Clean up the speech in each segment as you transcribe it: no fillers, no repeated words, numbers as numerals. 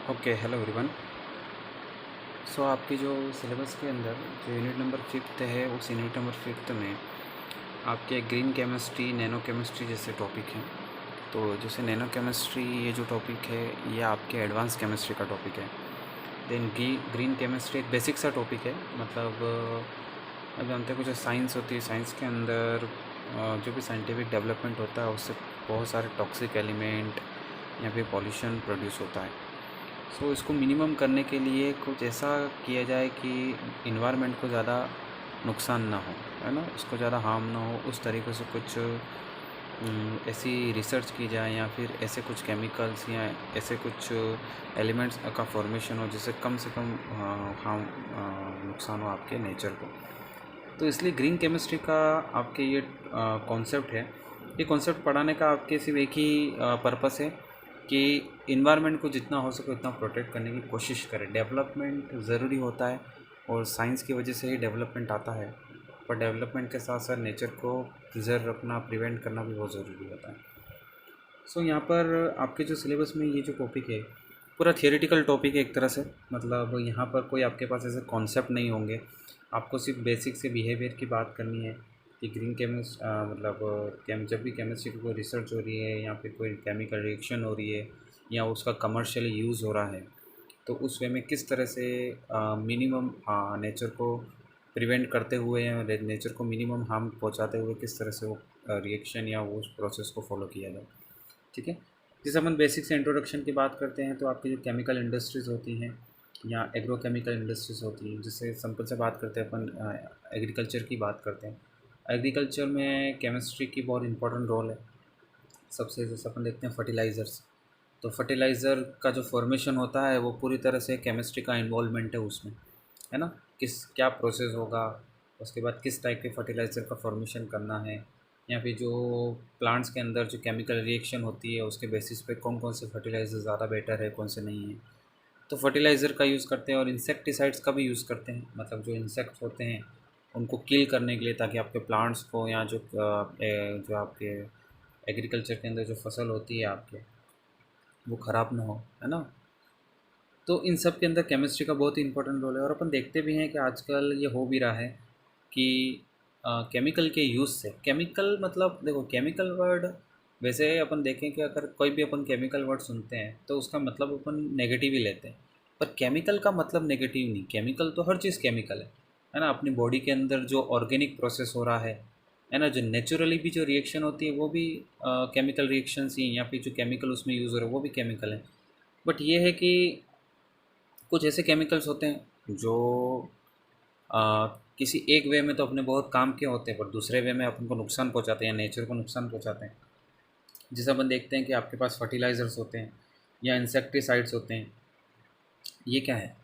Okay, hello everyone. सो आपकी जो syllabus के अंदर जो यूनिट नंबर 5th है, उस यूनिट नंबर 5th में आपके ग्रीन केमिस्ट्री, नैनो केमिस्ट्री जैसे टॉपिक हैं। तो जैसे नैनो केमिस्ट्री ये जो टॉपिक है, ये आपके एडवांस केमिस्ट्री का टॉपिक है। देन ग्रीन केमिस्ट्री एक बेसिक सा टॉपिक है। मतलब आप जानते हैं, कुछ साइंस होती है, साइंस के अंदर जो भी साइंटिफिक डेवलपमेंट होता है उससे बहुत सारे टॉक्सिक एलिमेंट या फिर पॉल्यूशन प्रोड्यूस होता है। सो इसको मिनिमम करने के लिए कुछ ऐसा किया जाए कि इन्वायरमेंट को ज़्यादा नुकसान ना हो, है ना, उसको ज़्यादा हार्म ना हो। उस तरीके से कुछ ऐसी रिसर्च की जाए या फिर ऐसे कुछ केमिकल्स या ऐसे कुछ एलिमेंट्स का फॉर्मेशन हो जिससे कम से कम हार्म नुकसान हो आपके नेचर को। तो इसलिए ग्रीन केमिस्ट्री का आपके ये कॉन्सेप्ट है। ये कॉन्सेप्ट पढ़ाने का आपके सिर्फ एक ही पर्पस है कि इन्वायरमेंट को जितना हो सके उतना प्रोटेक्ट करने की कोशिश करें। डेवलपमेंट ज़रूरी होता है और साइंस की वजह से ही डेवलपमेंट आता है, पर डेवलपमेंट के साथ साथ नेचर को प्रिजर्व रखना, प्रिवेंट करना भी बहुत ज़रूरी होता है। सो यहाँ पर आपके जो सिलेबस में ये जो टॉपिक है, पूरा थियोरेटिकल टॉपिक है एक तरह से। मतलब यहाँ पर कोई आपके पास ऐसे कॉन्सेप्ट नहीं होंगे। आपको सिर्फ बेसिक से बिहेवियर की बात करनी है कि ग्रीन केमिस्ट मतलब जब भी केमिस्ट्री की कोई रिसर्च हो रही है या फिर कोई केमिकल रिएक्शन हो रही है या उसका कमर्शियली यूज़ हो रहा है, तो उस वे में किस तरह से मिनिमम नेचर को प्रिवेंट करते हुए या नेचर को मिनिमम हार्म पहुंचाते हुए किस तरह से वो रिएक्शन या वो उस प्रोसेस को फॉलो किया जाए। ठीक है। जैसे अपन बेसिक से इंट्रोडक्शन की बात करते हैं, तो आपकी जो केमिकल इंडस्ट्रीज़ होती हैं या एग्रोकेमिकल इंडस्ट्रीज़ होती हैं, जिससे सिंपल से बात करते हैं अपन, एग्रीकल्चर की बात करते हैं। एग्रीकल्चर में केमिस्ट्री की बहुत इंपॉर्टेंट रोल है। सबसे जैसे अपन देखते हैं फर्टिलाइज़र्स, तो फर्टिलाइज़र का जो फॉर्मेशन होता है वो पूरी तरह से केमिस्ट्री का इन्वॉल्वमेंट है उसमें, है ना। किस क्या प्रोसेस होगा, उसके बाद किस टाइप के फर्टिलाइज़र का फॉर्मेशन करना है, या फिर जो प्लांट्स के अंदर जो केमिकल रिएक्शन होती है उसके बेसिस पे कौन कौन से फर्टिलाइज़र ज़्यादा बेटर है, कौन से नहीं है। तो फर्टिलाइज़र का यूज़ करते हैं और इंसेक्टिसाइड्स का भी यूज़ करते हैं। मतलब जो इंसेक्ट्स होते हैं उनको किल करने के लिए, ताकि आपके प्लांट्स को या जो आपके एग्रीकल्चर के अंदर जो फसल होती है आपके, वो ख़राब ना हो, है ना। तो इन सब के अंदर केमिस्ट्री का बहुत ही इंपॉर्टेंट रोल है। और अपन देखते भी हैं कि आजकल ये हो भी रहा है कि केमिकल के यूज़ से, केमिकल मतलब देखो, केमिकल वर्ड वैसे अपन देखें कि अगर कोई भी अपन केमिकल वर्ड सुनते हैं तो उसका मतलब अपन नेगेटिव ही लेते हैं। पर केमिकल का मतलब नेगेटिव नहीं, केमिकल तो हर चीज़ केमिकल है ना। अपनी बॉडी के अंदर जो ऑर्गेनिक प्रोसेस हो रहा है ना, जो नेचुरली भी जो रिएक्शन होती है वो भी केमिकल रिएक्शंस ही, या फिर जो केमिकल उसमें यूज़ हो रहा है वो भी केमिकल है। बट ये है कि कुछ ऐसे केमिकल्स होते हैं जो किसी एक वे में तो अपने बहुत काम के होते हैं, पर दूसरे वे में अपन को नुकसान पहुंचाते हैं या नेचर को नुकसान पहुंचाते हैं। जैसे अपन देखते हैं कि आपके पास फर्टिलाइज़र्स होते हैं या इंसेक्टिसाइड्स होते हैं। ये क्या है?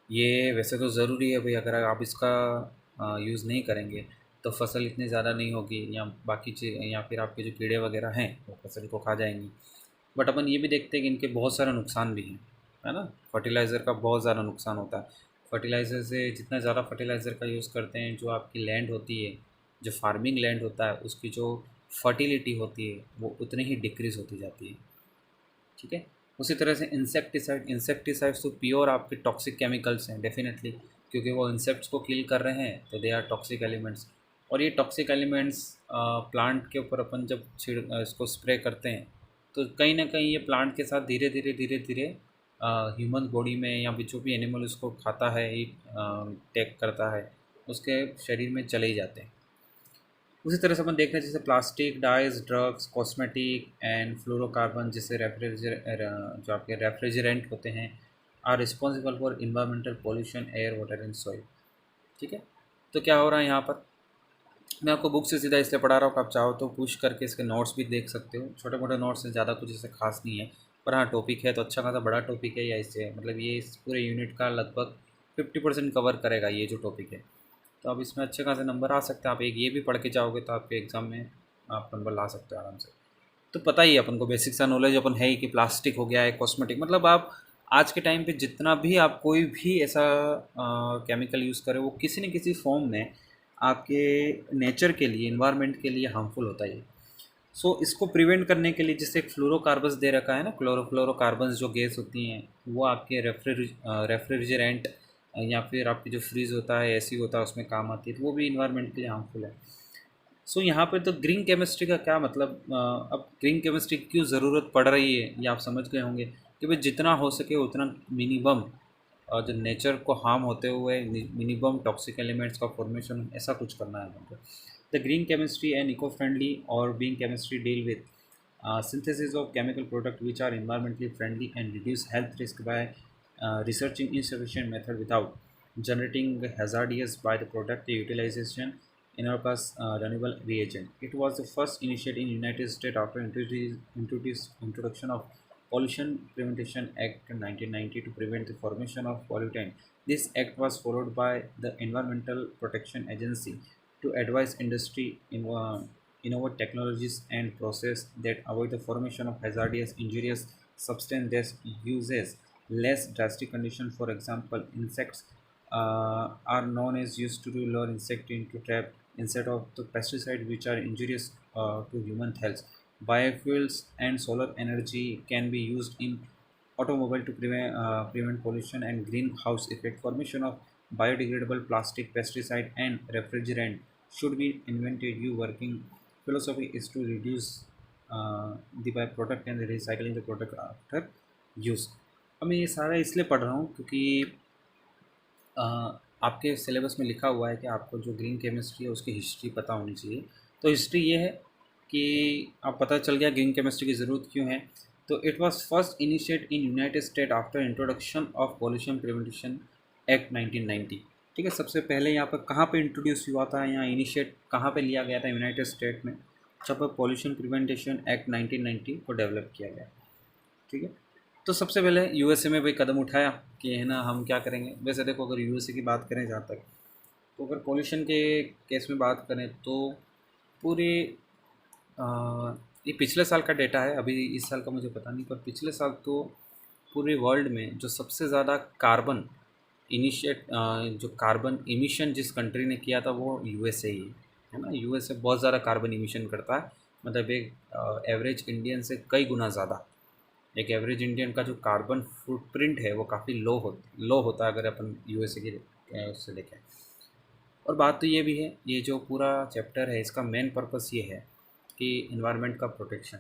ये वैसे तो ज़रूरी है भाई, अगर आप इसका यूज़ नहीं करेंगे तो फसल इतनी ज़्यादा नहीं होगी, या बाकी चीज़ या फिर आपके जो कीड़े वगैरह हैं वो फसल को खा जाएंगी। बट अपन ये भी देखते हैं कि इनके बहुत सारे नुकसान भी हैं, है ना। फर्टिलाइज़र का बहुत ज़्यादा नुकसान होता है। फर्टिलाइज़र से जितना ज़्यादा फर्टिलाइज़र का यूज़ करते हैं, जो आपकी लैंड होती है, जो फार्मिंग लैंड होता है, उसकी जो फर्टिलिटी होती है वो उतनी ही डिक्रीज़ होती जाती है। ठीक है। उसी तरह से इंसेक्टिसाइड्स तो प्योर आपके टॉक्सिक केमिकल्स हैं डेफिनेटली, क्योंकि वो इंसेक्ट्स को किल कर रहे हैं, तो दे आर टॉक्सिक एलिमेंट्स। और ये टॉक्सिक एलिमेंट्स प्लांट के ऊपर अपन जब इसको स्प्रे करते हैं, तो कहीं ना कहीं ये प्लांट के साथ धीरे धीरे धीरे धीरे ह्यूमन बॉडी में या फिर जो भी एनिमल उसको खाता है, टेक करता है, उसके शरीर में चले ही जाते हैं। उसी तरह से अपन देख रहे हैं, जैसे plastic, dyes, drugs, cosmetic and fluorocarbon जैसे जो आपके रेफ्रिजरेंट होते हैं, are responsible for environmental pollution, air, water and soil. ठीक है। तो क्या हो रहा है यहाँ पर, मैं आपको बुक से सीधा इसलिए पढ़ा रहा हूँ कि आप चाहो तो पूछ करके इसके नोट्स भी देख सकते हो। छोटे मोटे नोट्स हैं, ज़्यादा कुछ इससे खास नहीं है। पर हाँ, टॉपिक है तो अच्छा खासा बड़ा टॉपिक है, या इससे मतलब ये इस पूरे यूनिट का लगभग 50% कवर करेगा ये जो टॉपिक है। तो अब इसमें अच्छे खासे नंबर आ सकते हैं। आप एक ये भी पढ़ के जाओगे तो आपके एग्ज़ाम में आप नंबर ला सकते हो आराम से। तो पता ही है अपन को, बेसिक सा नॉलेज अपन है ही कि प्लास्टिक हो गया है, कॉस्मेटिक, मतलब आप आज के टाइम पे जितना भी आप कोई भी ऐसा केमिकल यूज़ करें, वो किसी न किसी फॉर्म में आपके नेचर के लिए, इन्वायरमेंट के लिए हार्मफुल होता ही है। सो इसको प्रिवेंट करने के लिए जैसे एक फ्लोरोकार्बन्स दे रखा है ना, फ्लोरोकार्बन्स जो गैस होती हैं वो आपके रेफ्रिजरेंट या फिर आपकी जो फ्रीज होता है, एसी होता है, उसमें काम आती है, तो वो भी इन्वायरमेंट के लिए हार्मफुल है। सो यहाँ पे तो ग्रीन केमिस्ट्री का क्या मतलब, अब ग्रीन केमिस्ट्री की क्यों ज़रूरत पड़ रही है ये आप समझ गए होंगे कि भाई जितना हो सके उतना मिनिमम जो नेचर को हार्म होते हुए मिनिमम टॉक्सिक एलिमेंट्स का फॉर्मेशन, ऐसा कुछ करना है हमको। The green chemistry and eco friendly और being chemistry deal with synthesis of chemical products which are environmentally friendly and reduce health risk by researching insufficient method without generating hazardous by the product utilization in our case renewable reagent. It was the first initiated in United States after introduction of Pollution Prevention Act 1990 to prevent the formation of pollutant. This act was followed by the Environmental Protection Agency to advise industry in innovate technologies and process that avoid the formation of hazardous injurious substance that uses less drastic condition. For example, insects are known as used to lure insect into trap instead of the pesticide which are injurious to human health. Biofuels and solar energy can be used in automobile to prevent pollution and greenhouse effect. Formation of biodegradable plastic, pesticide, and refrigerant should be invented. You working philosophy is to reduce the byproduct and recycling the product after use. अब मैं ये सारा इसलिए पढ़ रहा हूँ क्योंकि अ, आपके सिलेबस में लिखा हुआ है कि आपको जो ग्रीन केमिस्ट्री है उसकी हिस्ट्री पता होनी चाहिए। तो हिस्ट्री ये है कि आप पता चल गया ग्रीन केमिस्ट्री की ज़रूरत क्यों है। तो it was first initiate in United state after introduction of pollution prevention act 1990। ठीक है, सबसे पहले यहाँ पर कहाँ पे इंट्रोड्यूस हुआ था, यहाँ इनिशिएट कहाँ पे लिया गया था, यूनाइटेड स्टेट में, जब पॉल्यूशन प्रिवेंशन एक्ट 1990 को डेवलप किया गया। ठीक है, तो सबसे पहले यूएसए में भाई कदम उठाया कि है ना हम क्या करेंगे। वैसे देखो अगर यूएसए की बात करें जहाँ तक, तो अगर पॉल्यूशन के केस में बात करें तो पूरे ये पिछले साल का डेटा है, अभी इस साल का मुझे पता नहीं, पर पिछले साल तो पूरे वर्ल्ड में जो सबसे ज़्यादा कार्बन इनिशिएट जो कार्बन इमिशन जिस कंट्री ने किया था वो यूएसए ही है ना। यूएसए बहुत ज़्यादा कार्बन इमिशन करता है, मतलब एक एवरेज इंडियन से कई गुना ज़्यादा। एक एवरेज इंडियन का जो कार्बन फुटप्रिंट है वो काफ़ी लो होता है अगर अपन यूएसए की उससे देखें। और बात तो ये भी है, ये जो पूरा चैप्टर है इसका मेन पर्पस ये है कि इन्वायरमेंट का प्रोटेक्शन।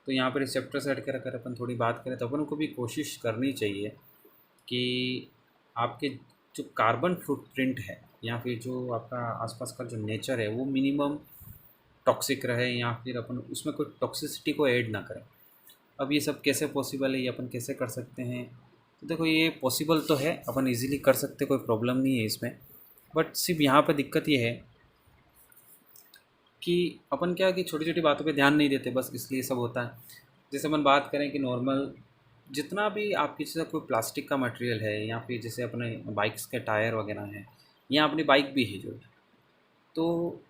तो यहाँ पर इस चैप्टर से हटकर अगर अपन थोड़ी बात करें तो अपन को भी कोशिश करनी चाहिए कि आपके जो कार्बन फुटप्रिंट है या फिर जो आपका आसपास का जो नेचर है वो मिनिमम टॉक्सिक रहे, या फिर अपन उसमें कोई टॉक्सिसिटी को ऐड ना करें। अब ये सब कैसे पॉसिबल है, ये अपन कैसे कर सकते हैं। तो देखो ये पॉसिबल तो है, अपन इजीली कर सकते, कोई प्रॉब्लम नहीं है इसमें। बट सिर्फ यहाँ पर दिक्कत ये है कि अपन क्या कि छोटी छोटी बातों पे ध्यान नहीं देते, बस इसलिए सब होता है। जैसे अपन बात करें कि नॉर्मल जितना भी आपकी जैसे कोई प्लास्टिक का मटेरियल है या फिर जैसे अपने बाइक्स के टायर वगैरह हैं या अपनी बाइक भी है जो, तो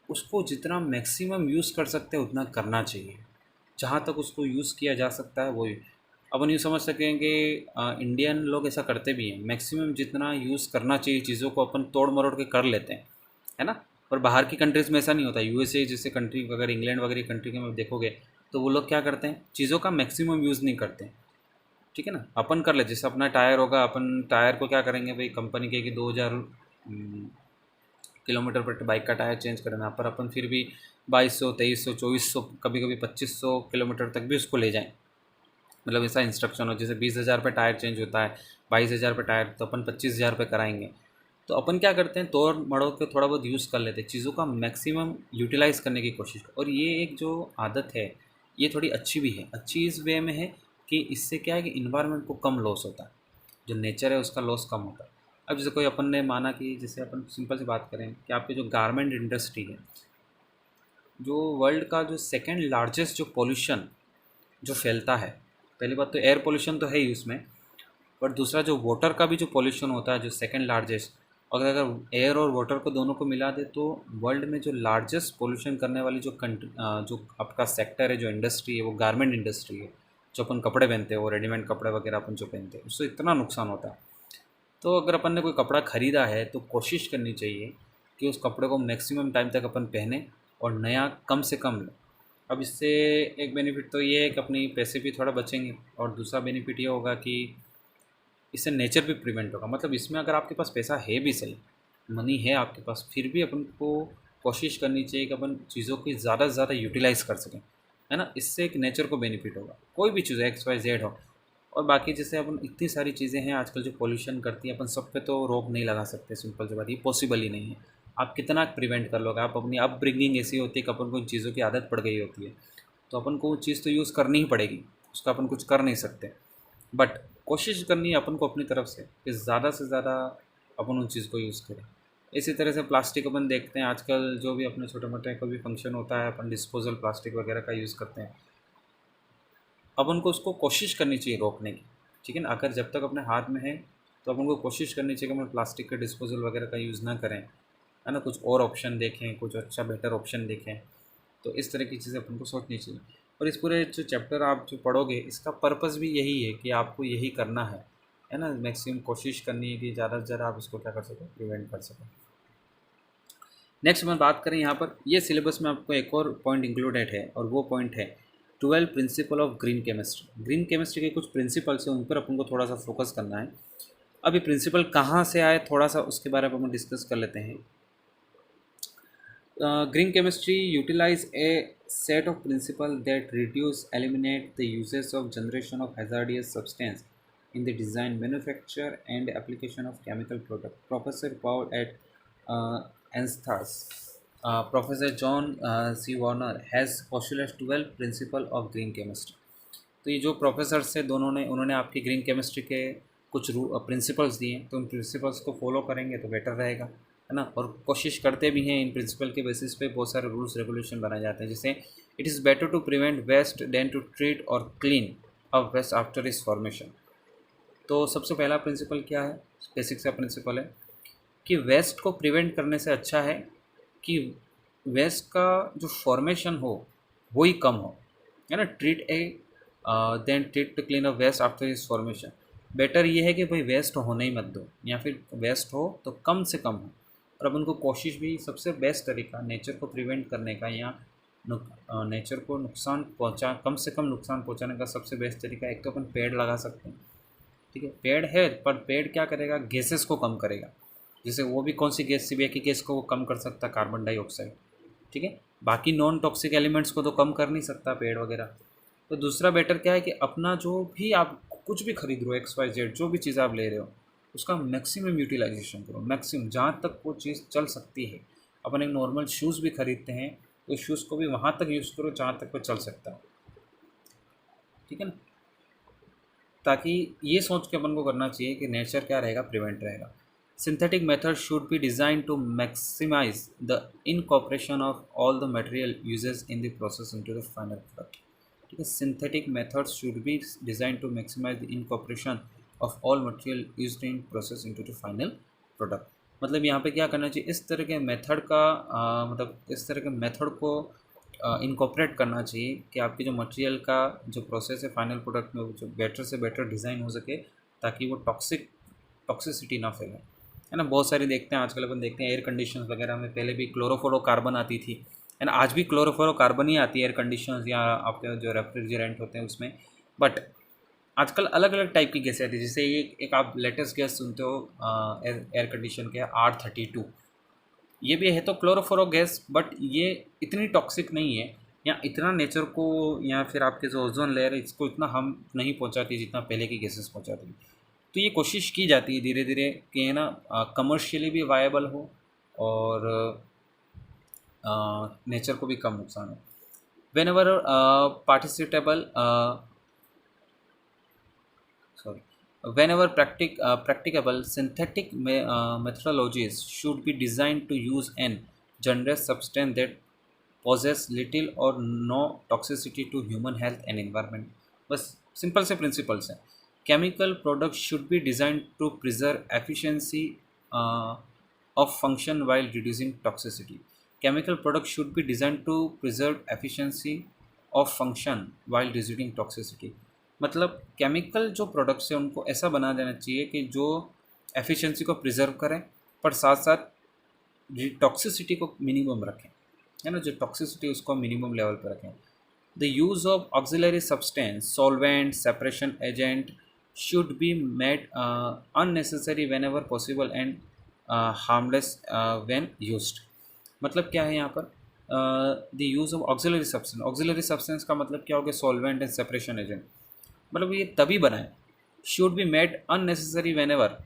उसको जितना मैक्सिमम यूज़ कर सकते हैं उतना करना चाहिए। जहाँ तक उसको यूज़ किया जा सकता है वही। अपन यूँ समझ सकें कि इंडियन लोग ऐसा करते भी हैं, मैक्सिमम जितना यूज़ करना चाहिए चीज़ों को अपन तोड़ मरोड़ के कर लेते हैं, है ना। पर बाहर की कंट्रीज़ में ऐसा नहीं होता। यूएसए जैसे कंट्री, अगर इंग्लैंड वगैरह कंट्री के में देखोगे तो वो लोग क्या करते हैं, चीज़ों का मैक्सिमम यूज़ नहीं करते हैं। ठीक है ना, अपन कर ले, जैसे अपना टायर होगा, अपन टायर को क्या करेंगे भाई, कंपनी के कि 2000 किलोमीटर पर बाइक का टायर चेंज करना, पर अपन फिर भी 2200, 2300, 2400, कभी कभी 2500 किलोमीटर तक भी उसको ले जाएं। मतलब ऐसा इंस्ट्रक्शन हो, जैसे 20,000 पे टायर चेंज होता है, 22,000 पे टायर, तो अपन 25,000 पे कराएंगे। तो अपन क्या करते हैं, तोड़ मड़ोड़ के थोड़ा बहुत यूज़ कर लेते हैं, चीज़ों का मैक्सिमम यूटिलाइज़ करने की कोशिश। और ये एक जो आदत है ये थोड़ी अच्छी भी है। अच्छी इस वे में है कि इससे क्या है कि इन्वायरमेंट को कम लॉस होता है, जो नेचर है उसका लॉस कम होता है। अब जैसे कोई अपन ने माना कि जैसे अपन सिंपल सी बात करें कि आपके जो गारमेंट इंडस्ट्री है, जो वर्ल्ड का जो सेकेंड लार्जेस्ट जो पोल्यूशन जो फैलता है, पहली बात तो एयर पोल्यूशन तो है ही उसमें, पर दूसरा जो वाटर का भी जो पोल्यूशन होता है जो सेकेंड लार्जेस्ट, अगर एयर और वाटर को दोनों को मिला दे तो वर्ल्ड में जो लार्जेस्ट पोल्यूशन करने वाली जो कंट्री जो आपका सेक्टर है, जो इंडस्ट्री है, वो गारमेंट इंडस्ट्री है। जो अपन कपड़े पहनते हैं, वो रेडीमेड कपड़े वगैरह अपन जो पहनते हैं, उससे इतना नुकसान होता है। तो अगर अपन ने कोई कपड़ा ख़रीदा है तो कोशिश करनी चाहिए कि उस कपड़े को मैक्सिमम टाइम तक अपन पहने और नया कम से कम लें। अब इससे एक बेनिफिट तो ये है कि अपनी पैसे भी थोड़ा बचेंगे, और दूसरा बेनिफिट ये होगा कि इससे नेचर भी प्रिवेंट होगा। मतलब इसमें अगर आपके पास पैसा है भी सही, मनी है आपके पास, फिर भी अपन को कोशिश करनी चाहिए कि अपन चीज़ों की ज़्यादा से ज़्यादा यूटिलाइज़ कर सकें, है ना। इससे एक नेचर को बेनिफिट होगा, कोई भी चीज़ एक्स वाई जेड हो। और बाकी जैसे अपन इतनी सारी चीज़ें हैं आजकल जो पोल्यूशन करती हैं, अपन सब पे तो रोक नहीं लगा सकते, सिंपल सी बात, ये पॉसिबल ही नहीं है। आप कितना प्रिवेंट कर लोगे, आप अपनी अपब्रिंगिंग ऐसी होती है कि अपन को इन चीज़ों की आदत पड़ गई होती है, तो अपन को वो चीज़ तो यूज़ करनी ही पड़ेगी, उसका अपन कुछ कर नहीं सकते। बट कोशिश करनी है अपन को अपनी तरफ से ज़्यादा से ज़्यादा अपन उन चीज़ को यूज़ करें। इसी तरह से प्लास्टिक अपन देखते हैं आजकल, जो भी अपने छोटे मोटे कोई भी फंक्शन होता है, अपन डिस्पोजल प्लास्टिक वगैरह का यूज़ करते हैं। अपन को उसको कोशिश करनी चाहिए रोकने की, ठीक है ना। अगर जब तक अपने हाथ में है तो अपन को कोशिश करनी चाहिए कि अपन प्लास्टिक के डिस्पोजल वगैरह का यूज़ ना करें, है ना। कुछ और ऑप्शन देखें, कुछ अच्छा बेटर ऑप्शन देखें। तो इस तरह की चीज़ें अपन को सोचनी चाहिए। और इस पूरे जो चैप्टर आप जो पढ़ोगे, इसका पर्पस भी यही है कि आपको यही करना है ना। मैक्सिमम कोशिश करनी है कि ज़्यादा से ज़्यादा आप इसको क्या कर सकें, प्रिवेंट कर सकें। नेक्स्ट में बात करें यहाँ पर, ये सिलेबस में आपको एक और पॉइंट इंक्लूडेड है, और वो पॉइंट है 12 principle of green chemistry. Green chemistry के कुछ प्रिंसिपल्स हैं, उन पर अपन को थोड़ा सा फोकस करना है। अब ये प्रिंसिपल कहाँ से आए, थोड़ा सा उसके बारे में अपन डिस्कस कर लेते हैं। Green chemistry utilize a set of principles that reduce, eliminate the uses of generation of hazardous substance in the design, manufacture, and application of chemical product. Professor Paul at ANSTAS, Professor John C. Warner has postulated 12 principle of green chemistry. तो ये जो professors हैं दोनों ने, उन्होंने आपकी green chemistry के कुछ प्रिंसिपल्स दिए, तो उन प्रिंसिपल्स को फॉलो करेंगे तो बेटर रहेगा, है ना। और कोशिश करते भी हैं, इन प्रिंसिपल के बेसिस पे बहुत सारे रूल्स रेगुलेशन बनाए जाते हैं, जैसे it is better to prevent waste than to treat और clean up waste after its formation. तो सबसे पहला प्रिंसिपल क्या है, बेसिक सा प्रिंसिपल है कि वेस्ट को प्रिवेंट करने से अच्छा है कि वेस्ट का जो फॉर्मेशन हो वही कम हो, है ना। Treat a then treat to clean a waste after its formation. Better ये है कि भाई वेस्ट होने ही मत दो, या फिर वेस्ट हो तो कम से कम हो। और अब उनको कोशिश भी, सबसे बेस्ट तरीका नेचर को प्रिवेंट करने का, या नेचर को नुकसान पहुंचा, कम से कम नुकसान पहुंचाने का सबसे बेस्ट तरीका, एक तो अपन पेड़ लगा सकते हैं, ठीक है। पेड़ है, पर पेड़ क्या करेगा, गैसेस को कम करेगा। जैसे वो भी कौन सी गैस, सीबीए की गैस को वो कम कर सकता, कार्बन डाइऑक्साइड, ठीक है। बाकी नॉन टॉक्सिक एलिमेंट्स को तो कम कर नहीं सकता पेड़ वगैरह। तो दूसरा बेटर क्या है कि अपना जो भी आप कुछ भी खरीद रहे हो, एक्स वाई जेड जो भी चीज़ आप ले रहे हो, उसका मैक्सिमम यूटिलाइजेशन करो, मैक्सिमम जहाँ तक वो चीज़ चल सकती है। अपन एक नॉर्मल शूज़ भी खरीदते हैं, तो शूज़ को भी वहाँ तक यूज़ करो जहाँ तक वो चल सकता है, ठीक है ना। ताकि ये सोच के अपन को करना चाहिए कि नेचर क्या रहेगा, प्रिवेंट रहेगा। Synthetic method should be design to maximize the incorporation of all the material uses in the process into the final product, ठीक है। Synthetic methods should be design to maximize the incorporation of all material used in process into the final product. मतलब यहाँ पे क्या करना चाहिए, इस तरह के मेथड का मतलब इस तरह के मेथड को इनकॉर्पोरेट करना चाहिए कि आपकी जो मटेरियल का जो प्रोसेस है फाइनल प्रोडक्ट में, वो जो बेटर से बेटर डिज़ाइन हो सके, ताकि वो टॉक्सिसिटी ना फैले, है ना। बहुत सारी देखते हैं आजकल, अपन देखते हैं एयर कंडीशन वगैरह में पहले भी क्लोरोफ्लोरोकार्बन आती थी, है ना। आज भी क्लोरोफ्लोरोकार्बन ही आती है एयर कंडीशन या आपके जो रेफ्रिजरेंट होते हैं उसमें। बट आजकल अलग अलग टाइप की गैसें आती है, जैसे एक आप लेटेस्ट गैस सुनते हो एयर कंडीशन के R32, ये भी है तो क्लोरोफोरो गैस, बट ये इतनी टॉक्सिक नहीं है, या इतना नेचर को या फिर आपके जो ओजोन लेयर है इसको इतना हम नहीं पहुंचाती जितना पहले की गैसेस पहुंचाती। तो ये कोशिश की जाती है धीरे धीरे कि है ना कमर्शियली भी वायबल हो, और नेचर को भी कम नुकसान हो। Whenever participable sorry whenever practicable, synthetic methodologies should be designed to use an generous substance that possess little or no toxicity to human health and environment। बस सिंपल से प्रिंसिपल्स हैं। Chemical products should be designed to preserve efficiency of function while reducing toxicity। chemical products should be designed to preserve efficiency of function while reducing toxicity। मतलब chemical जो products हैं उनको ऐसा बना देना चाहिए कि जो एफिशिएंसी को प्रिजर्व करें, पर साथ साथ टॉक्सिसिटी को मिनिमम रखें, है ना। जो टॉक्सिसिटी उसको मिनिमम लेवल पर रखें। The use of auxiliary substance, solvent, separation agent should be made unnecessary whenever possible and harmless when used. मतलब क्या है यहाँ पर? The use of auxiliary substance, auxiliary substance का मतलब क्या हो गया? Solvent and separation agent. मतलब ये तभी बनाए, should be made unnecessary when ever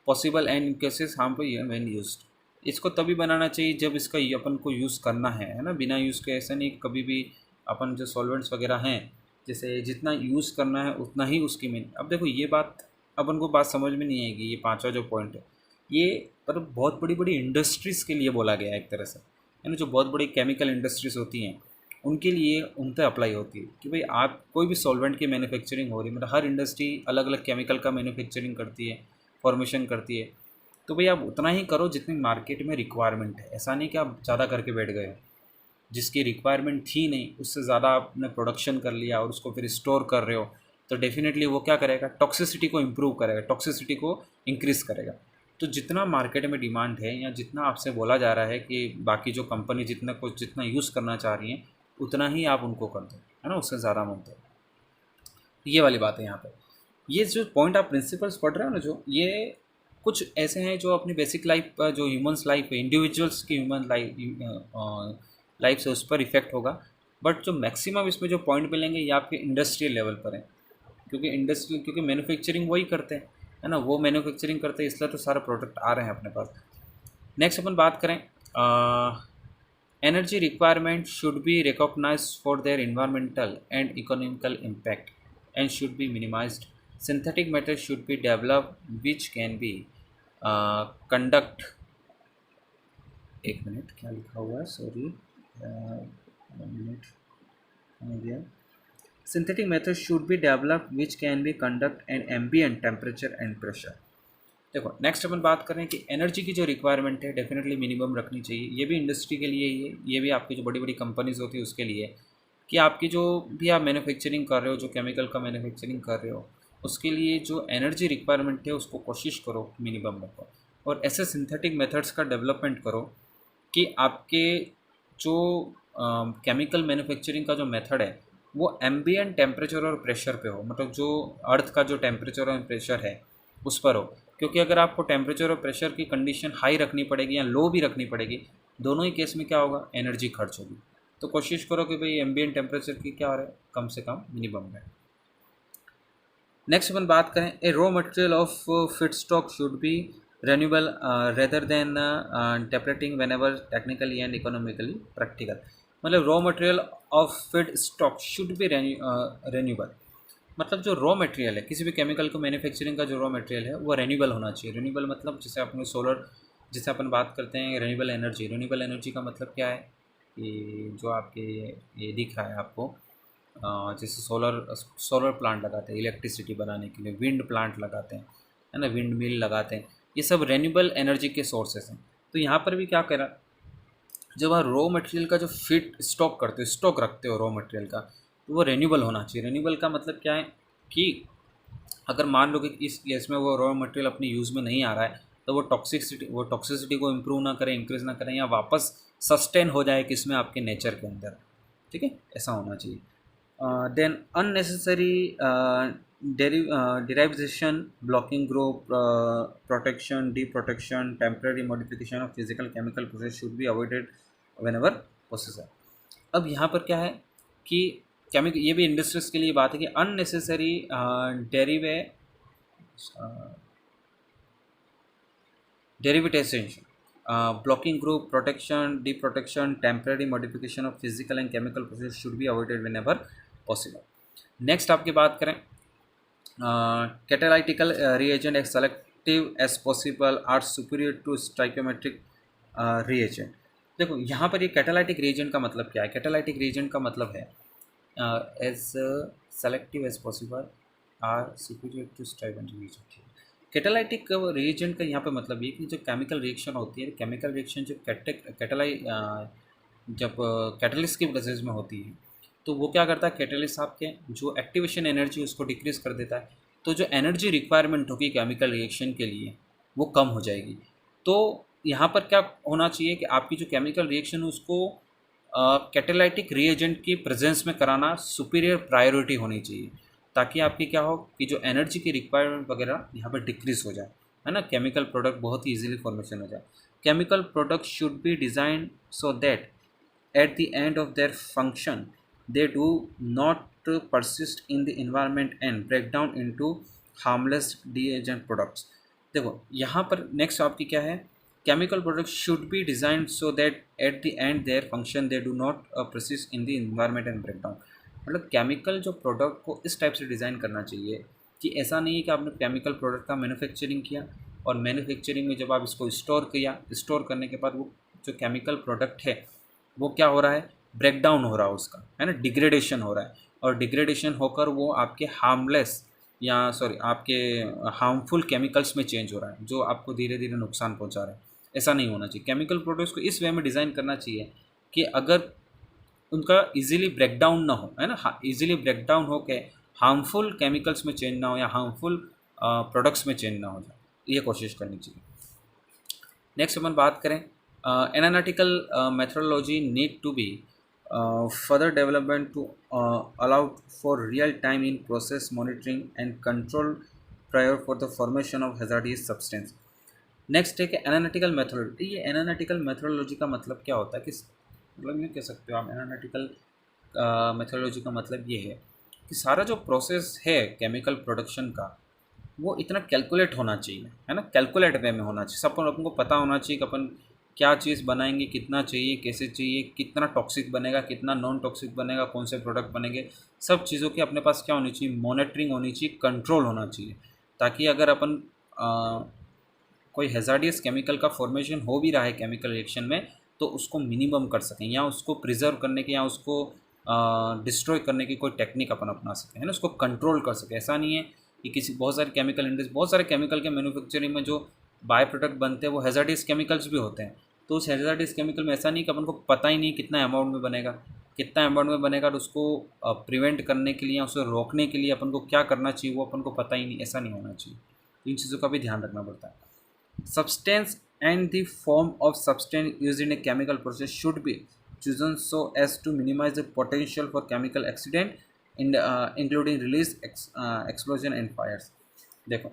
possible and in cases harmful when used. इसको तभी बनाना चाहिए जब इसका अपन को यूज़ करना है ना, बिना यूज़ के ऐसा नहीं कभी भी अपन जो सॉल्वेंट्स वगैरह हैं, जैसे जितना यूज़ करना है उतना ही उसकी मीन। अब देखो ये बात अपन को बात समझ में नहीं आएगी, ये पांचवा जो पॉइंट है ये पर बहुत बड़ी बड़ी इंडस्ट्रीज़ के लिए बोला गया है एक तरह से, है ना। जो बहुत बड़ी केमिकल इंडस्ट्रीज़ होती हैं उनके लिए उन पर अप्लाई होती है कि भाई आप कोई भी सॉल्वेंट की मैन्युफैक्चरिंग हो रही है, मतलब हर इंडस्ट्री अलग अलग केमिकल का मैन्युफैक्चरिंग करती है, फॉर्मेशन करती है, तो भाई आप उतना ही करो जितनी मार्केट में रिक्वायरमेंट है। ऐसा नहीं कि आप ज़्यादा करके बैठ गए हो, जिसकी रिक्वायरमेंट थी नहीं उससे ज़्यादा आपने प्रोडक्शन कर लिया और उसको फिर स्टोर कर रहे हो, तो डेफिनेटली वो क्या करेगा? टॉक्सिसिटी को इम्प्रूव करेगा, टॉक्सिसिटी को इंक्रीज़ करेगा। तो जितना मार्केट में डिमांड है या जितना आपसे बोला जा रहा है कि बाकी जो कंपनी जितना यूज़ करना चाह रही हैं उतना ही आप उनको कर दो, है ना, उससे ज़्यादा मत दो। ये वाली बात है यहाँ पे। ये जो पॉइंट आप प्रिंसिपल्स पढ़ रहे हो ना, जो ये कुछ ऐसे हैं जो अपनी बेसिक लाइफ पर, जो ह्यूमंस लाइफ है, इंडिविजुअल्स की ह्यूमन लाइफ से उस पर इफेक्ट होगा। बट जो मैक्सिमम इसमें जो पॉइंट मिलेंगे ये आपके इंडस्ट्रियल लेवल पर हैं, क्योंकि मैन्युफैक्चरिंग वही करते हैं, है ना, वो मैन्युफैक्चरिंग करते हैं, इसलिए तो सारे प्रोडक्ट आ रहे हैं अपने पास। नेक्स्ट अपन बात करें, energy requirement should be recognized for their environmental and economical impact and should be minimized. Synthetic methods should be developed which can be conduct। एक मिनट, क्या लिखा हुआ है, सॉरी, 1 मिनट हो गया। Synthetic methods should be developed which can be conduct at ambient temperature and pressure। देखो next अपन बात करें कि एनर्जी की जो रिक्वायरमेंट है डेफिनेटली मिनिमम रखनी चाहिए। ये भी इंडस्ट्री के लिए ही है, ये भी आपकी जो बड़ी बड़ी कंपनीज होती है उसके लिए है कि आपकी जो भी आप मैन्युफैक्चरिंग कर रहे हो, जो केमिकल का मैन्युफैक्चरिंग कर रहे हो, उसके लिए जो एनर्जी रिक्वायरमेंट है उसको कोशिश करो मिनिमम रखो, और ऐसे सिंथेटिक मेथड्स का डेवलपमेंट करो कि आपके जो केमिकल मैन्युफैक्चरिंग का जो मेथड है वो एम्बिएंट टेम्परेचर और प्रेशर पे हो, मतलब जो अर्थ का जो टेम्परेचर और प्रेशर है उस पर हो। क्योंकि अगर आपको टेम्परेचर और प्रेशर की कंडीशन हाई रखनी पड़ेगी या लो भी रखनी पड़ेगी, दोनों ही केस में क्या होगा? एनर्जी खर्च होगी। तो कोशिश करो कि भाई एम्बिएंट टेम्परेचर की क्या हो रहा है, कम से कम मिनिमम है। नेक्स्ट अपन बात करें, a raw material of feed stock should be renewable rather than depleting whenever technically and economically practical. मतलब raw material of feed stock should be renewable, मतलब जो रॉ मटेरियल है किसी भी केमिकल को मैन्युफैक्चरिंग का जो रॉ मटेरियल है वो रेन्यूएबल होना चाहिए। रेन्यूएबल मतलब जैसे अपने सोलर, जैसे अपन बात करते हैं रेन्यूएबल एनर्जी, रेन्यूएबल एनर्जी का मतलब क्या है कि जो आपके ये दिख रहा है आपको, जैसे सोलर प्लांट लगाते हैं इलेक्ट्रिसिटी बनाने के लिए, विंड प्लांट लगाते हैं, है ना, विंड मिल लगाते हैं, ये सब रेन्यूएबल एनर्जी के सोर्सेस हैं। तो यहाँ पर भी क्या करा, जब आप रॉ मटेरियल का जो फीड स्टॉक करते हो, स्टॉक रखते हो रॉ मटेरियल का, तो वो रेन्यूएबल होना चाहिए। रेन्यूएबल का मतलब क्या है कि अगर मान लो कि इस केस में वो रॉ मटेरियल अपने यूज़ में नहीं आ रहा है, तो वो टॉक्सिसिटी को इम्प्रूव ना करें, इंक्रीज़ ना करें, या वापस सस्टेन हो जाए किसमें, आपके नेचर के अंदर, ठीक है, ऐसा होना चाहिए। Then unnecessary derivation, blocking group, protection, deprotection, temporary modification of physical chemical process should be avoided whenever possible. अब यहाँ पर क्या है कि केमिकल, ये भी इंडस्ट्रीज के लिए बात है कि unnecessary डेरिवेटेशन, blocking group, protection, deprotection, temporary modification of physical and chemical process should be avoided whenever possible। Next आपकी बात करें, catalytical reagent as selective as possible are superior to stoichiometric reagent। देखो यहाँ पर ये कैटालाइटिक रिएजेंट का मतलब क्या है? कैटालाइटिक रिएजेंट का मतलब है as selective as possible are superior to stoichiometric reagent. Catalytic reagent का यहाँ पे मतलब ये कि जो केमिकल रिएक्शन होती है, केमिकल रिएक्शन जो जब कैटलिस्ट की प्रेजेंस में होती है, तो वो क्या करता है, कैटलिस्ट आपके जो एक्टिवेशन एनर्जी उसको डिक्रीज कर देता है, तो जो एनर्जी रिक्वायरमेंट होगी केमिकल रिएक्शन के लिए वो कम हो जाएगी। तो यहाँ पर क्या होना चाहिए कि आपकी जो केमिकल रिएक्शन उसको कैटेलाइटिक रीएजेंट की प्रेजेंस में कराना सुपीरियर प्रायोरिटी होनी चाहिए, ताकि आपकी क्या हो कि जो एनर्जी की रिक्वायरमेंट वगैरह यहाँ पर डिक्रीज हो जाए, है ना। केमिकल प्रोडक्ट बहुत ही इजीली फॉर्मेशन हो जाए। Chemical product should be design so that at the end of their function they do not persist in the environment and break down into harmless reagent products। देखो यहाँ पर next आपकी क्या है, chemical product should be designed so that at the end their function they do not persist in the environment and break down. मतलब chemical जो product को इस टाइप से डिज़ाइन करना चाहिए कि ऐसा नहीं है कि आपने केमिकल प्रोडक्ट का मैन्युफैक्चरिंग किया और मैन्युफैक्चरिंग में जब आप इसको स्टोर किया, स्टोर करने के बाद वो जो केमिकल प्रोडक्ट है वो क्या हो रहा है, ब्रेक डाउन हो रहा है उसका, है ना, डिग्रेडेशन हो रहा है, और डिग्रेडेशन होकर वो आपके हार्मलेस या सॉरी आपके हार्मफुल केमिकल्स में चेंज हो रहा है, जो आपको धीरे धीरे नुकसान पहुंचा रहा है। ऐसा नहीं होना चाहिए। केमिकल प्रोडक्ट्स को इस वे में डिज़ाइन करना चाहिए कि अगर उनका इजीली ब्रेक डाउन ना हो, है ना, इजीली ब्रेक डाउन हो के हार्मफुल केमिकल्स में चेंज ना हो या हार्मफुल प्रोडक्ट्स में चेंज ना हो जाए, ये कोशिश करनी चाहिए। नेक्स्ट अपन बात करें, analytical methodology need to be further development to allow for real time in process monitoring and control prior for the formation of hazardous substance. Next है कि एनालिटिकल मेथडोलॉजी। ये एनालिटिकल मेथडोलॉजी का मतलब क्या होता है कि मतलब ये कह सकते हो आप, एनालिटिकल मेथडोलॉजी का मतलब ये है कि सारा जो प्रोसेस है केमिकल प्रोडक्शन का वो इतना कैलकुलेट होना चाहिए, है ना, कैलकुलेट वे में होना चाहिए। सब अपन को पता होना चाहिए कि अपन क्या चीज़ बनाएंगे, कितना चाहिए, कैसे चाहिए, कितना टॉक्सिक बनेगा, कितना नॉन टॉक्सिक बनेगा, कौन से प्रोडक्ट बनेंगे, सब चीज़ों की अपने पास क्या होनी चाहिए, मॉनिटरिंग होनी चाहिए, कंट्रोल होना चाहिए, ताकि अगर अपन कोई हैजार्डियस केमिकल का फॉर्मेशन हो भी रहा है केमिकल रिएक्शन में तो उसको मिनिमम कर सकें, या उसको प्रिजर्व करने की या उसको डिस्ट्रॉय करने की कोई टेक्निक अपन अपना सकें, है ना, उसको कंट्रोल कर सकें। ऐसा नहीं है कि किसी बहुत सारे केमिकल इंडस्ट्री, बहुत सारे केमिकल के मैन्युफैक्चरिंग में जो बाय प्रोडक्ट बनते हैं वो हैजार्डियस केमिकल्स भी होते हैं। तो उस हैजार्डियस केमिकल में ऐसा नहीं कि अपन को पता ही नहीं कितना अमाउंट में बनेगा, कितना अमाउंट में बनेगा, तो उसको प्रिवेंट करने के लिए या उसे रोकने के लिए अपन को क्या करना चाहिए वो अपन को पता ही नहीं, ऐसा नहीं होना चाहिए। इन चीज़ों का भी ध्यान रखना पड़ता है। Substance and the form of substance used in a chemical process should be chosen so as to minimize the potential for chemical accident including release, explosion and fires। देखो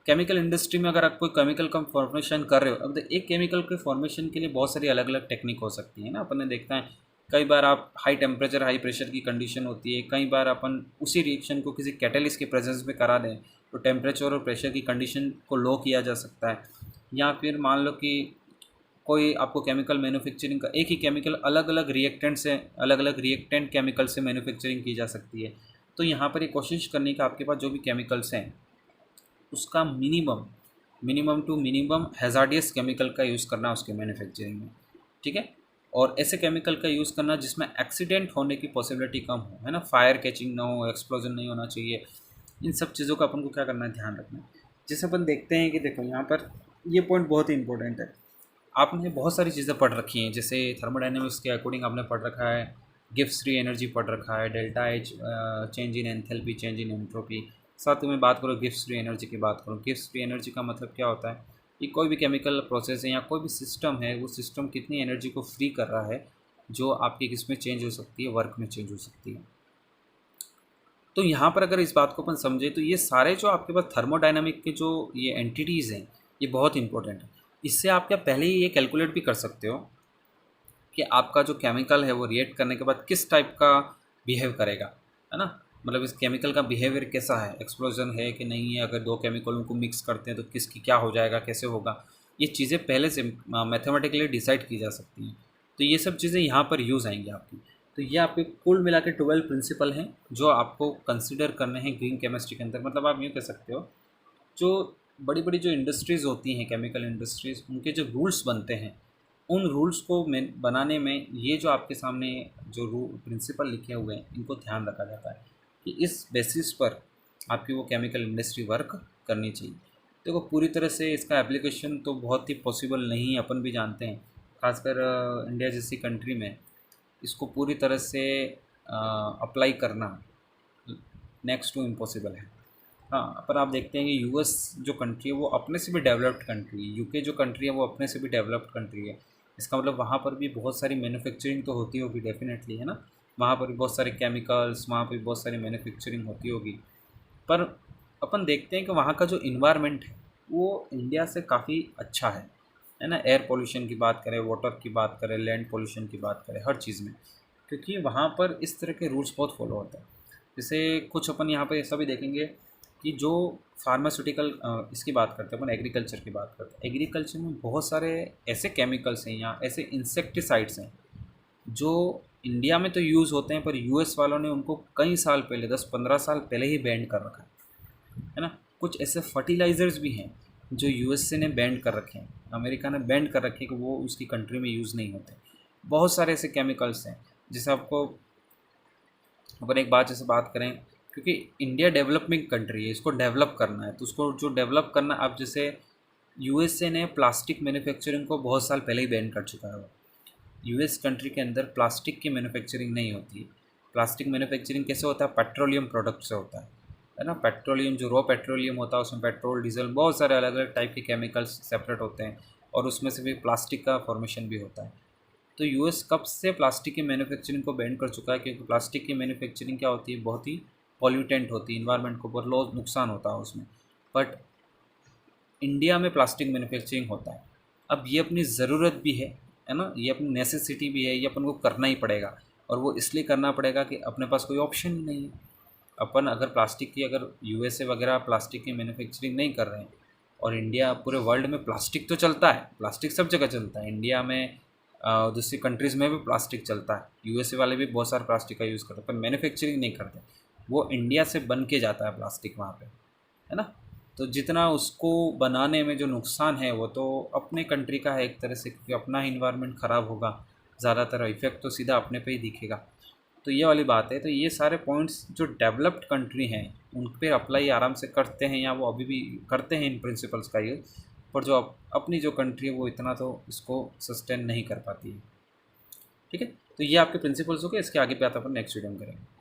केमिकल इंडस्ट्री में अगर आप कोई केमिकल का formation कर रहे हो, अब एक केमिकल के फॉर्मेशन के लिए बहुत सारी अलग अलग टेक्निक हो सकती है ना। अपन ने देखता है कई बार आप हाई टेम्परेचर हाई प्रेशर की कंडीशन होती है, कई बार अपन उसी रिएक्शन को किसी कैटलिस्ट के प्रेजेंस में करा दें तो टेम्परेचर और प्रेशर की कंडीशन को लो किया जा सकता है। या फिर मान लो कि कोई आपको केमिकल मैन्युफैक्चरिंग का एक ही केमिकल अलग अलग रिएक्टेंट से, अलग अलग रिएक्टेंट केमिकल से मैन्युफैक्चरिंग की जा सकती है। तो यहाँ पर ये कोशिश करनी कि आपके पास जो भी केमिकल्स हैं उसका minimum to minimum hazardous chemical का यूज़ करना उसके मैन्युफैक्चरिंग में, ठीक है। और ऐसे केमिकल का यूज़ करना जिसमें एक्सीडेंट होने की पॉसिबिलिटी कम हो, है ना, फायर कैचिंग ना हो, एक्सप्लोजन नहीं होना चाहिए। इन सब चीज़ों का अपन को क्या करना है, ध्यान रखना है। जैसे अपन देखते हैं कि देखो यहाँ पर ये पॉइंट बहुत ही इंपॉर्टेंट है। आपने बहुत सारी चीज़ें पढ़ रखी हैं, जैसे थर्मोडाइनमिक्स के अकॉर्डिंग आपने पढ़ रखा है, गिब्स फ्री एनर्जी पढ़ रखा है, delta H, change in enthalpy, change in entropy. साथ में बात करो गिब्स फ्री एनर्जी की बात करो। गिब्स फ्री एनर्जी का मतलब क्या होता है कि कोई भी केमिकल प्रोसेस है या कोई भी सिस्टम है, वो सिस्टम कितनी एनर्जी को फ्री कर रहा है जो आपकी किस में चेंज हो सकती है, वर्क में चेंज हो सकती है। तो यहाँ पर अगर इस बात को अपन समझे तो ये सारे जो आपके पास थर्मोडाइनमिक के जो ये एंटिटीज़ हैं ये बहुत इंपॉर्टेंट है। इससे आप क्या पहले ही ये कैलकुलेट भी कर सकते हो कि आपका जो केमिकल है वो रिएक्ट करने के बाद किस टाइप का बिहेव करेगा, है ना, मतलब इस केमिकल का बिहेवियर कैसा है, एक्सप्लोजन है कि नहीं है, अगर दो केमिकलों को मिक्स करते हैं तो किसकी क्या हो जाएगा, कैसे होगा, ये चीज़ें पहले से मैथमेटिकली डिसाइड की जा सकती हैं। तो ये सब चीज़ें यहाँ पर यूज़ आएंगी आपकी। तो ये आपके कुल मिला के 12 प्रिंसिपल हैं जो आपको कंसिडर करने हैं ग्रीन केमिस्ट्री के अंदर। मतलब आप यूँ कह सकते हो जो बड़ी बड़ी जो इंडस्ट्रीज़ होती हैं, केमिकल इंडस्ट्रीज़, उनके जो रूल्स बनते हैं उन रूल्स को बनाने में ये जो आपके सामने जो प्रिंसिपल लिखे हुए हैं इनको ध्यान रखा जाता है कि इस बेसिस पर आपकी वो केमिकल इंडस्ट्री वर्क करनी चाहिए। देखो पूरी तरह से इसका एप्लीकेशन तो बहुत ही पॉसिबल नहीं है, अपन भी जानते हैं, खासकर इंडिया जैसी कंट्री में इसको पूरी तरह से अप्लाई करना नेक्स्ट टू इम्पॉसिबल है। हाँ, पर आप देखते हैं कि यूएस जो कंट्री है वो अपने से भी डेवलप्ड कंट्री है, यूके जो कंट्री है वो अपने से भी डेवलप्ड कंट्री है। इसका मतलब वहाँ पर भी बहुत सारी मैन्युफैक्चरिंग तो होती होगी डेफिनेटली, है ना। वहाँ पर भी बहुत सारे केमिकल्स, वहाँ पर भी बहुत सारी मैन्युफैक्चरिंग होती होगी। पर अपन देखते हैं कि वहाँ का जो इन्वायरमेंट है वो इंडिया से काफ़ी अच्छा है ना। एयर पोल्यूशन की बात करें, वाटर की बात करें, लैंड पोल्यूशन की बात करें, हर चीज़ में, क्योंकि वहाँ पर इस तरह के रूल्स बहुत फॉलो होते हैं। जैसे कुछ अपन यहाँ पर ऐसा भी देखेंगे कि जो फार्मास्यूटिकल इसकी बात करते हैं, अपन एग्रीकल्चर की बात करते हैं, एग्रीकल्चर में बहुत सारे ऐसे केमिकल्स हैं या ऐसे इंसेक्टिसाइड्स हैं जो इंडिया में तो यूज़ होते हैं, पर यूएस वालों ने उनको कई साल पहले, 10-15 साल पहले ही बैन कर रखा है ना। कुछ ऐसे फर्टिलाइज़र्स भी हैं जो यूएसए ने बैन कर रखे हैं, अमेरिका ने बैन कर रखे हैं कि वो उसकी कंट्री में यूज़ नहीं होते। बहुत सारे ऐसे केमिकल्स हैं जैसे आपको अपन एक बात जैसे बात करें, क्योंकि इंडिया डेवलपिंग कंट्री है, इसको डेवलप करना है, तो उसको जो डेवलप करना, अब जैसे यूएसए ने प्लास्टिक मैन्युफैक्चरिंग को बहुत साल पहले ही बैन कर चुका है। यूएस कंट्री के अंदर प्लास्टिक की मैन्युफैक्चरिंग नहीं होती है। प्लास्टिक मैन्युफैक्चरिंग कैसे होता है? पेट्रोलियम प्रोडक्ट से होता है ना। पेट्रोलियम, जो रॉ पेट्रोलियम होता है उसमें पेट्रोल, डीजल, बहुत सारे अलग अलग टाइप के केमिकल्स सेपरेट होते हैं और उसमें से भी प्लास्टिक का फॉर्मेशन भी होता है। तो यूएस कब से प्लास्टिक की मैन्युफैक्चरिंग को बैन कर चुका है? क्योंकि प्लास्टिक की मैन्युफैक्चरिंग क्या होती है, बहुत ही पॉल्यूटेंट होती है, इन्वायरमेंट को बहुत लो नुकसान होता है उसमें। बट इंडिया में प्लास्टिक मैन्युफैक्चरिंग होता है। अब ये अपनी ज़रूरत भी है ना, ये अपनी नेसेसिटी भी है, ये अपन को करना ही पड़ेगा। और वो इसलिए करना पड़ेगा कि अपने पास कोई ऑप्शन ही नहीं है। अपन अगर प्लास्टिक की, अगर यूएसए वगैरह प्लास्टिक की मैन्युफैक्चरिंग नहीं कर रहे हैं और इंडिया, पूरे वर्ल्ड में प्लास्टिक तो चलता है, प्लास्टिक सब जगह चलता है, इंडिया में दूसरी कंट्रीज़ में भी प्लास्टिक चलता है, यूएसए वाले भी बहुत सारे प्लास्टिक का यूज़ करते हैं, पर मैन्युफैक्चरिंग नहीं करते। वो इंडिया से बन के जाता है प्लास्टिक वहाँ पे, है ना। तो जितना उसको बनाने में जो नुकसान है वो तो अपने कंट्री का है एक तरह से, क्योंकि अपना ही इन्वायरमेंट ख़राब होगा, ज़्यादातर इफ़ेक्ट तो सीधा अपने पे ही दिखेगा। तो ये वाली बात है। तो ये सारे पॉइंट्स जो डेवलप्ड कंट्री हैं उन पे अप्लाई आराम से करते हैं, या वो अभी भी करते हैं इन प्रिंसिपल्स का यूज़, पर जो अपनी जो कंट्री है वो इतना तो इसको सस्टेन नहीं कर पाती है। ठीक है, तो ये आपके प्रिंसिपल्स हो गए। इसके आगे पे आता अपन नेक्स्ट वीडियो में करेंगे।